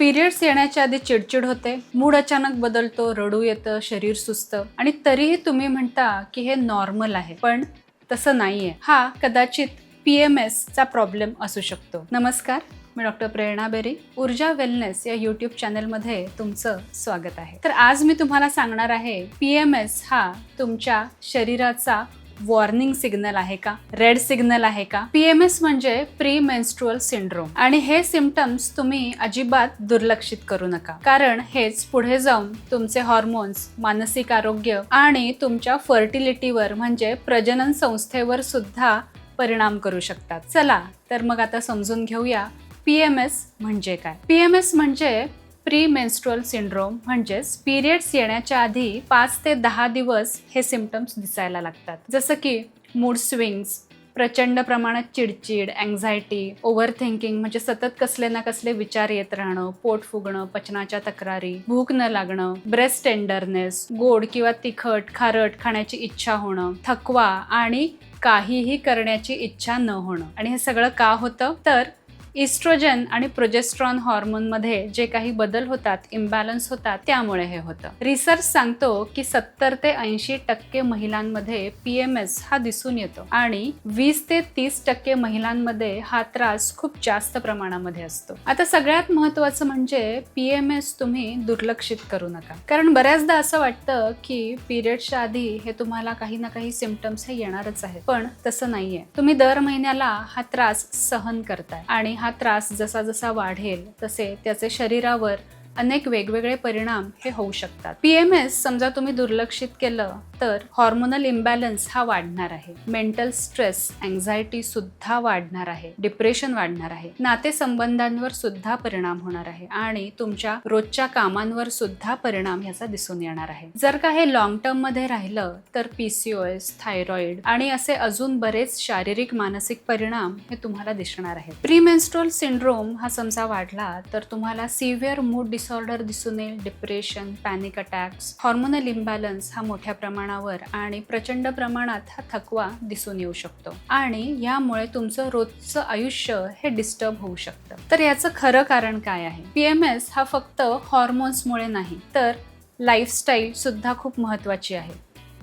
Periods येण्याच्या आधी चिडचिड होते, मूड अचानक बदलतो, रडू येतं, शरीर सुस्त आणि तरीही तुम्ही म्हणता की हे नॉर्मल आहे, पण तसं नाहीये. हा कदाचित PMS चा प्रॉब्लेम असू शकतो. नमस्कार, मी डॉक्टर प्रेरणा बेरी, ऊर्जा वेलनेस या यूट्यूब चॅनलमध्ये तुमचं स्वागत आहे. तर आज मी तुम्हाला सांगणार आहे, PMS हा तुमच्या शरीराचा वॉर्निंग सिग्नल आहे का, रेड सिग्नल आहे का. PMS म्हणजे प्री मेन्स्ट्रुअल सिंड्रोम आणि हे सिम्पटम्स तुम्ही अजिबात दुर्लक्षित करू नका, कारण हेच पुढे जाऊन तुमचे हॉर्मोन्स, मानसिक आरोग्य आणि तुमच्या फर्टिलिटीवर म्हणजे प्रजनन संस्थेवर सुद्धा परिणाम करू शकतात. चला तर मग आता समजून घेऊया PMS म्हणजे काय. PMS म्हणजे प्री मेन्स्ट्रुअल सिंड्रोम, म्हणजेच पिरियड्स येण्याच्या आधी 5 ते 10 दिवस हे सिम्पटम्स दिसायला लागतात. जसं की मूड स्विंग्स, प्रचंड प्रमाणात चिडचिड, अँझायटी, ओव्हर थिंकिंग म्हणजे सतत कसले ना कसले विचार येत राहणं, पोट फुगणं, पचनाच्या तक्रारी, भूक न लागणं, ब्रेस्ट टेंडरनेस, गोड किंवा तिखट, खारट खाण्याची इच्छा होणं, थकवा आणि काहीही करण्याची इच्छा न होणं. आणि हे सगळं का होतं तर इस्ट्रोजन आणि प्रोजेस्ट्रॉन हॉर्मोनमध्ये जे काही बदल होतात, इम्बॅलन्स होतात, त्यामुळे हे होतं. रिसर्च सांगतो की 70 ते 80% महिलांमध्ये PMS हा दिसून येतो आणि 20 ते 30% महिलांमध्ये हा त्रास खूप जास्त प्रमाणामध्ये असतो. आता सगळ्यात महत्त्वाचं म्हणजे PMS तुम्ही दुर्लक्षित करू नका, कारण बऱ्याचदा असं वाटतं की पिरियड्सच्या आधी हे तुम्हाला काही ना काही सिम्पटम्स हे येणारच आहेत, पण तसं नाहीये. तुम्ही दर महिन्याला हा त्रास सहन करताय आणि हा त्रास जसा जसा वाढेल तसे त्याचे शरीरावर अनेक वेगवेगळे परिणाम हे होऊ शकतात. PMS समजा तुम्ही दुर्लक्षित केलं तर हॉर्मोनल इम्बॅलन्स हा वाढणार आहे, मेंटल स्ट्रेस, अँझायटी सुद्धा वाढणार आहे, डिप्रेशन वाढणार आहे, नातेसंबंधांवर सुद्धा परिणाम होणार आहे आणि तुमच्या रोजच्या कामांवर सुद्धा परिणाम ह्याचा दिसून येणार आहे. जर का हे लॉंग टर्म मध्ये राहिलं तर PCOS, थायरॉइड आणि असे अजून बरेच शारीरिक मानसिक परिणाम हे तुम्हाला दिसणार आहेत. प्री मेन्स्ट्रुअल सिंड्रोम हा समजा वाढला तर तुम्हाला सिव्हिअर मूड डिसऑर्डर दिसून येईल, depression, panic attacks, hormonal imbalance हा मोठ्या प्रमाणावर आणि प्रचंड प्रमाणात हा थकवा दिसून येऊ शकतो आणि यामुळे तुमचं रोजचं आयुष्य हे डिस्टर्ब होऊ शकतं. तर याचं खरं कारण काय आहे? PMS हा फक्त हॉर्मोन्समुळे नाही तर लाईफस्टाईल सुद्धा खूप महत्त्वाची आहे.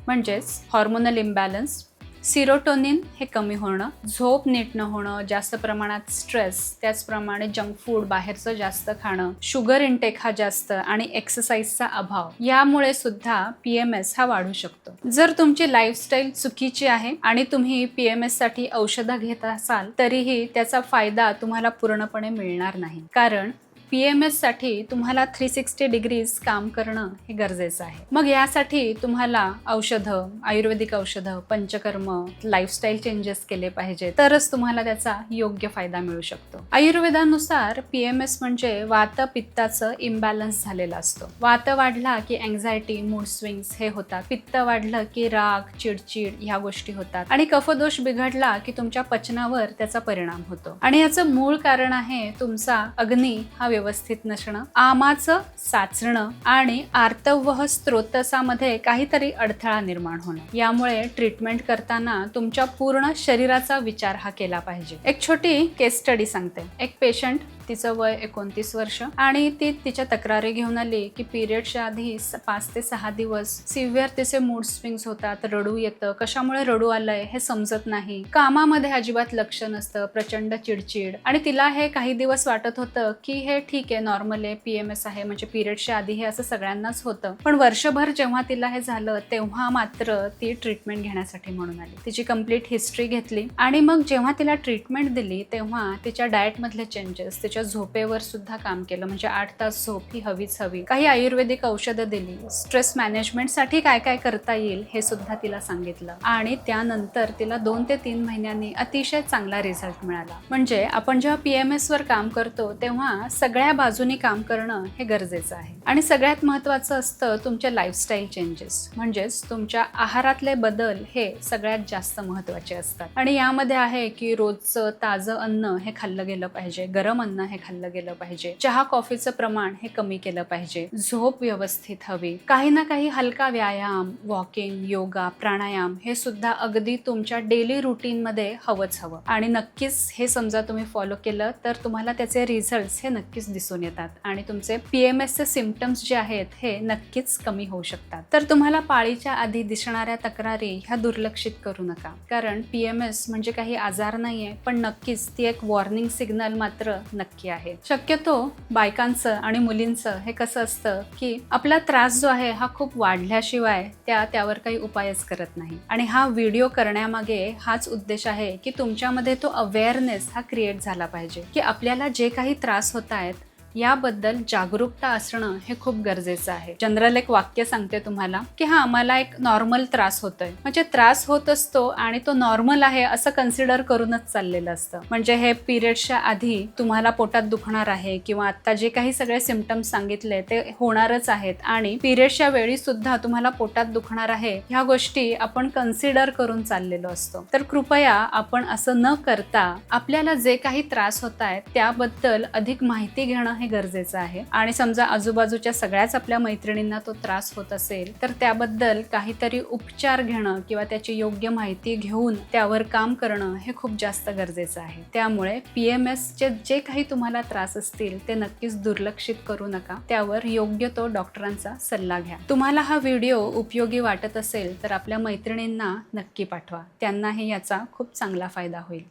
म्हणजेच हॉर्मोनल इम्बॅलन्स, सिरोटोनिन हे कमी होणं, झोप नीट न होणं, जास्त प्रमाणात स्ट्रेस, त्याचप्रमाणे जंक फूड, बाहेरचं जास्त खाणं, शुगर इंटेक हा जास्त आणि एक्सरसाइजचा अभाव, यामुळे सुद्धा PMS हा वाढू शकतो. जर तुमची लाईफस्टाईल चुकीची आहे आणि तुम्ही PMS साठी औषधं घेत असाल तरीही त्याचा फायदा तुम्हाला पूर्णपणे मिळणार नाही, कारण PMS साठी तुम्हाला 360 डिग्रीज काम करणं हे गरजेचं आहे. मग यासाठी तुम्हाला औषधं, आयुर्वेदिक औषधं, पंचकर्म, लाईफस्टाईल चेंजेस केले पाहिजे, तरच तुम्हाला त्याचा योग्य फायदा मिळू शकतो. आयुर्वेदानुसार PMS म्हणजे वात पित्ताचं इम्बॅलन्स झालेला असतो. वात वाढला की अँझायटी, मूड स्विंग्स हे होतात, पित्त वाढलं की राग, चिडचिड ह्या गोष्टी होतात आणि कफदोष बिघडला की तुमच्या पचनावर त्याचा परिणाम होतो. आणि याचं मूळ कारण आहे तुमचा अग्नी हा व्यवस्थित नसणं, आमाचं साचणं आणि आर्तवह स्त्रोतसामध्ये काहीतरी अडथळा निर्माण होणं. यामुळे ट्रीटमेंट करताना तुमच्या पूर्ण शरीराचा विचार हा केला पाहिजे. एक छोटी केस स्टडी सांगते. एक पेशंट, तिचं वय 29 वर्ष आणि ती तिच्या तक्रारी घेऊन आली की पिरियडच्या आधी 5 ते 6 दिवस सिव्हिअर तिचे मूड स्विंग्स होतात, रडू येतं, कशामुळे रडू आलंय हे समजत नाही, कामामध्ये अजिबात लक्ष नसतं, प्रचंड चिडचिड आणि तिला हे काही दिवस वाटत होतं की हे ठीक आहे, नॉर्मल आहे, PMS आहे, म्हणजे पिरियडच्या आधी हे असं सगळ्यांनाच होतं. पण वर्षभर जेव्हा तिला हे झालं तेव्हा मात्र ती ट्रीटमेंट घेण्यासाठी म्हणून आली. तिची कंप्लीट हिस्ट्री घेतली आणि मग जेव्हा तिला ट्रीटमेंट दिली तेव्हा तिच्या डाएट मधले चेंजेस, तिच्या झोपेवर सुद्धा काम केलं, म्हणजे 8 तास झोप ही हवीच हवी, काही आयुर्वेदिक औषधं दिली, स्ट्रेस मॅनेजमेंटसाठी काय काय करता येईल हे सुद्धा तिला सांगितलं आणि त्यानंतर तिला 2 ते 3 महिन्यांनी अतिशय चांगला रिझल्ट मिळाला. म्हणजे आपण जेव्हा PMS वर काम करतो तेव्हा सगळ्या बाजूनी काम करणं हे गरजेचं आहे. आणि सगळ्यात महत्त्वाचं असतं तुमचे लाईफस्टाईल चेंजेस, म्हणजेच तुमच्या आहारातले बदल हे सगळ्यात जास्त महत्त्वाचे असतात. आणि यामध्ये आहे की रोजचं ताजं अन्न हे खाल्लं गेलं पाहिजे, गरम अन्न अन्न हे खाल्लं गेलं पाहिजे. चहा कॉफीचं प्रमाण हे कमी केलं पाहिजे. झोप व्यवस्थित हवी. काही ना काही हलका व्यायाम, वॉकिंग, योगा, प्राणायाम हे सुद्धा अगदी तुमच्या डेली रुटीनमध्ये हवंच हवं. आणि नक्कीच हे समजा तुम्ही फॉलो केलं तर तुम्हाला त्याचे रिझल्ट्स हे नक्कीच दिसून येतात आणि तुमचे PMSचे सिम्पटम्स जे आहेत हे नक्कीच कमी होऊ शकतात. तर तुम्हाला पाळीच्या आधी दिसणाऱ्या तक्रारी ह्या दुर्लक्षित करू नका, कारण PMS म्हणजे काही आजार नाहीये, पण नक्कीच ती एक वॉर्निंग सिग्नल मात्र नक्की आहे. शक्यतो बायकांचं आणि मुलींचं हे कसं असतं की आपला त्रास जो आहे हा खूप वाढल्याशिवाय त्यावर काही उपायच करत नाही. आणि हा व्हिडिओ करण्यामागे हाच उद्देश आहे की तुमच्यामध्ये तो अवेअरनेस हा क्रिएट झाला पाहिजे की आपल्याला जे काही त्रास होत आहेत याबद्दल जागरूकता असणं हे खूप गरजेचं आहे. जनरल एक वाक्य सांगते तुम्हाला की हा मला एक नॉर्मल त्रास होतोय, म्हणजे त्रास होत असतो आणि तो नॉर्मल आहे असं कन्सिडर करूनच चाललेलं असतं. म्हणजे हे पिरियड्सच्या आधी तुम्हाला पोटात दुखणार आहे किंवा आता जे काही सगळे सिम्पटम्स सांगितले ते होणारच आहेत आणि पिरियड्सच्या वेळी सुद्धा तुम्हाला पोटात दुखणार आहे ह्या गोष्टी आपण कन्सिडर करून चाललेलो असतो. तर कृपया आपण असं न करता आपल्याला जे काही त्रास होत आहेत त्याबद्दल अधिक माहिती घेणं हे गरजेचं आहे. आणि समजा आजूबाजूच्या सगळ्याच आपल्या मैत्रिणींना तो त्रास होत असेल तर त्याबद्दल काहीतरी उपचार घेणं किंवा त्याची योग्य माहिती घेऊन त्यावर काम करणं हे खूप जास्त गरजेचं आहे. त्यामुळे PMSचे जे काही तुम्हाला त्रास असतील ते नक्कीच दुर्लक्षित करू नका. त्यावर योग्य तो डॉक्टरांचा सल्ला घ्या. तुम्हाला हा व्हिडिओ उपयोगी वाटत असेल तर आपल्या मैत्रिणींना नक्की पाठवा. त्यांनाही याचा खूप चांगला फायदा होईल.